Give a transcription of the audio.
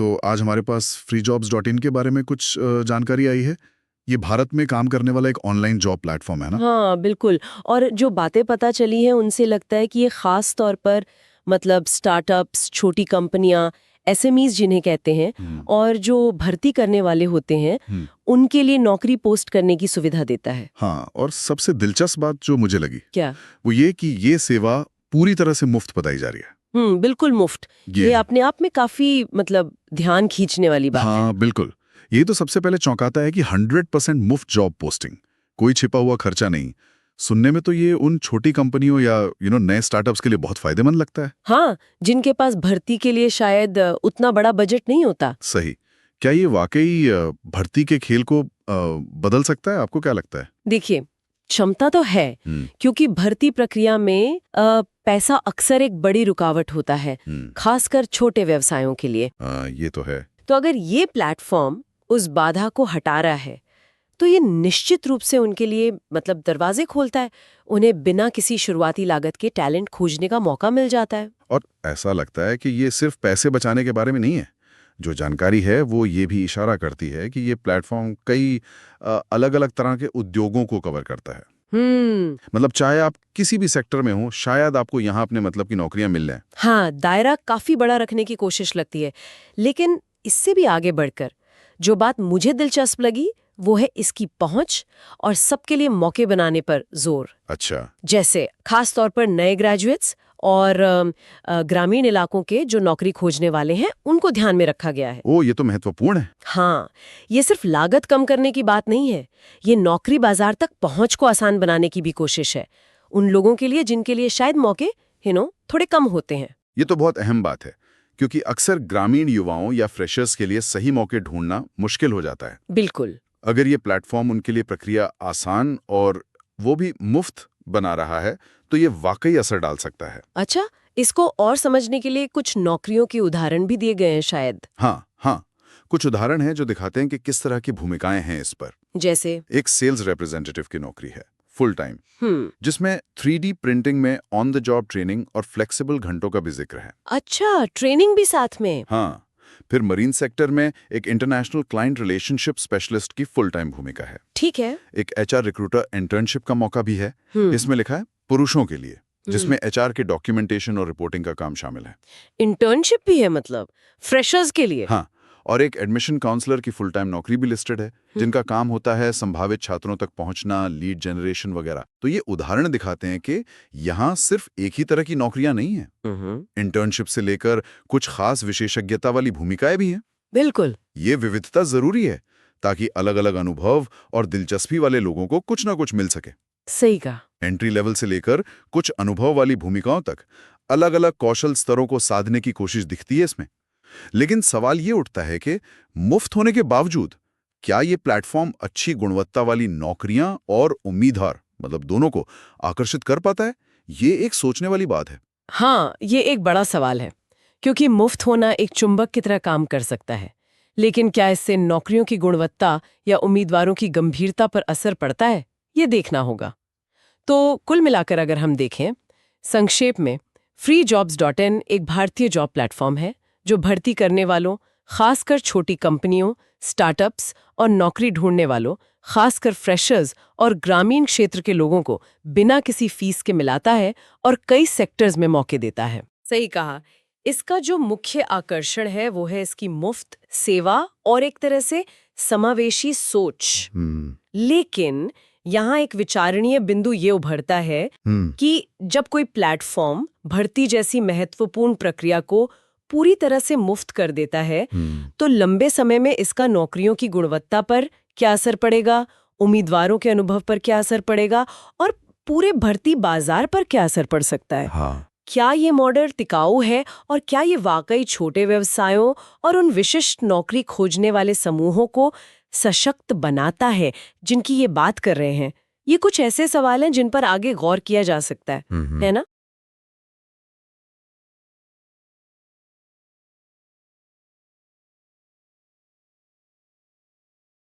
तो आज हमारे पास freejobs.in के बारे में कुछ जानकारी आई है। ये भारत में काम करने वाला एक ऑनलाइन जॉब प्लेटफॉर्म है ना? हाँ बिल्कुल। और जो बातें पता चली हैं उनसे लगता है कि ये खास तौर पर मतलब स्टार्टअप्स, छोटी कंपनियां, एसएमईज जिन्हें कहते हैं, और जो भर्ती करने वाले होते हैं उनके लिए नौकरी पोस्ट करने की सुविधा देता है। हाँ, और सबसे दिलचस्प बात जो मुझे लगी क्या? वो ये कि ये सेवा पूरी तरह से मुफ्त बताई जा रही है। बिल्कुल मुफ्त। ये अपने आप में काफी मतलब ध्यान खींचने वाली बात है। हाँ बिल्कुल। ये तो सबसे पहले चौंकाता है कि 100% मुफ्त जॉब पोस्टिंग, कोई छिपा हुआ खर्चा नहीं। सुनने में तो ये उन छोटी कंपनियों या नए स्टार्टअप्स के लिए बहुत फायदेमंद लगता है। हाँ, जिनके पास भर्ती के लिए शायद उतना बड़ा बजट नहीं होता। सही। क्या ये वाकई भर्ती के खेल को बदल सकता है? आपको क्या लगता है? देखिए, क्षमता तो है, क्योंकि भर्ती प्रक्रिया में पैसा अक्सर एक बड़ी रुकावट होता है, खासकर छोटे व्यवसायों के लिए। ये तो है। तो अगर ये प्लेटफॉर्म उस बाधा को हटा रहा है तो ये निश्चित रूप से उनके लिए मतलब दरवाजे खोलता है। उन्हें बिना किसी शुरुआती लागत के टैलेंट खोजने का मौका मिल जाता है। और ऐसा लगता है कि ये सिर्फ पैसे बचाने के बारे में नहीं है। जो जानकारी है वो ये भी इशारा करती है कि ये प्लेटफॉर्म कई अलग अलग तरह के उद्योगों को कवर करता है। मतलब चाहे आप किसी भी सेक्टर में हो, शायद आपको यहाँ अपने मतलब की नौकरियां मिल जाएं। हाँ, दायरा काफी बड़ा रखने की कोशिश लगती है। लेकिन इससे भी आगे बढ़कर जो बात मुझे दिलचस्प लगी वो है इसकी पहुंच और सबके लिए मौके बनाने पर जोर। अच्छा। जैसे खास तौर पर नए ग्रेजुएट्स और ग्रामीण इलाकों के जो नौकरी खोजने वाले हैं उनको ध्यान में रखा गया है। ओ, ये तो महत्वपूर्ण है। हाँ, ये सिर्फ लागत कम करने की बात नहीं है, ये नौकरी बाजार तक पहुंच को आसान बनाने की भी कोशिश है उन लोगों के लिए जिनके लिए शायद मौके थोड़े कम होते हैं। ये तो बहुत अहम बात है, क्योंकि अक्सर ग्रामीण युवाओं या फ्रेशर्स के लिए सही मौके ढूंढना मुश्किल हो जाता है। बिल्कुल। अगर ये प्लेटफॉर्म उनके लिए प्रक्रिया आसान और वो भी मुफ्त बना रहा है तो ये वाकई असर डाल सकता है। अच्छा, इसको और समझने के लिए कुछ नौकरियों के उदाहरण भी दिए गए हैं शायद। हाँ, कुछ उदाहरण हैं जो दिखाते हैं कि किस तरह की भूमिकाएं हैं इस पर। जैसे एक सेल्स रिप्रेजेंटेटिव की नौकरी है, फुल टाइम, जिसमें 3D प्रिंटिंग में ऑन द जॉब ट्रेनिंग और फ्लेक्सिबल घंटों का भी जिक्र है। अच्छा, ट्रेनिंग भी साथ में। हाँ, फिर मरीन सेक्टर में एक इंटरनेशनल क्लाइंट रिलेशनशिप स्पेशलिस्ट की फुल टाइम भूमिका है। ठीक है। एक HR रिक्रूटर इंटर्नशिप का मौका भी है। इसमें लिखा है पुरुषों के लिए, जिसमें HR के डॉक्यूमेंटेशन और रिपोर्टिंग का काम शामिल है। इंटर्नशिप भी है मतलब फ्रेशर्स के लिए। हाँ, और एक एडमिशन काउंसलर की फुल टाइम नौकरी भी लिस्टेड है, जिनका काम होता है संभावित छात्रों तक पहुंचना, लीड जनरेशन वगैरह। तो ये उदाहरण दिखाते हैं कि यहाँ सिर्फ एक ही तरह की नौकरियां नहीं हैं। इंटर्नशिप से लेकर कुछ खास विशेषज्ञता वाली भूमिकाएं भी हैं। बिल्कुल। ये विविधता जरूरी है ताकि अलग अलग अनुभव और दिलचस्पी वाले लोगों को कुछ ना कुछ मिल सके। सही कहा। एंट्री लेवल से लेकर कुछ अनुभव वाली भूमिकाओं तक अलग अलग कौशल स्तरों को साधने की कोशिश दिखती है इसमें। लेकिन सवाल ये उठता है कि मुफ्त होने के बावजूद क्या ये प्लेटफॉर्म अच्छी गुणवत्ता वाली नौकरियां और उम्मीदवार मतलब दोनों को आकर्षित कर पाता है? ये एक सोचने वाली बात है। हाँ, ये एक बड़ा सवाल है, क्योंकि मुफ्त होना एक चुंबक की तरह काम कर सकता है, लेकिन क्या इससे नौकरियों की गुणवत्ता या उम्मीदवारों की गंभीरता पर असर पड़ता है, ये देखना होगा। तो कुल मिलाकर अगर हम देखें, संक्षेप में freejobs.in एक भारतीय जॉब प्लेटफॉर्म है जो भर्ती करने वालों, खासकर छोटी कंपनियों, स्टार्टअप्स और नौकरी ढूंढने वालों, खासकर फ्रेशर्स और ग्रामीण क्षेत्र के लोगों को बिना किसी फीस के मिलाता है और कई सेक्टर्स में मौके देता है। सही कहा। इसका जो मुख्य आकर्षण है वो है इसकी मुफ्त सेवा और एक तरह से समावेशी सोच। लेकिन यहाँ एक विचारणीय बिंदु ये उभरता है कि जब कोई प्लेटफॉर्म भर्ती जैसी महत्वपूर्ण प्रक्रिया को पूरी तरह से मुफ्त कर देता है तो लंबे समय में इसका नौकरियों की गुणवत्ता पर क्या असर पड़ेगा, उम्मीदवारों के अनुभव पर क्या असर पड़ेगा और पूरे भर्ती बाजार पर क्या असर पड़ सकता है। क्या ये मॉडल टिकाऊ है और क्या ये वाकई छोटे व्यवसायों और उन विशिष्ट नौकरी खोजने वाले समूहों को सशक्त बनाता है जिनकी ये बात कर रहे हैं? ये कुछ ऐसे सवाल हैं जिन पर आगे गौर किया जा सकता है ना?